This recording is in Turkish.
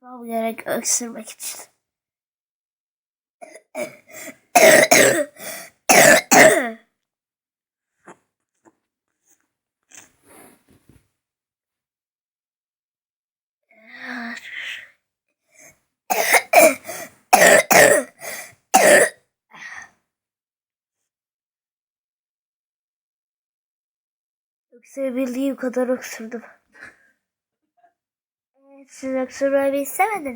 Konuşmam gerek öksürmek için. Öksürebildiğim kadar öksürdüm. Siz öksürmeyi istemediniz.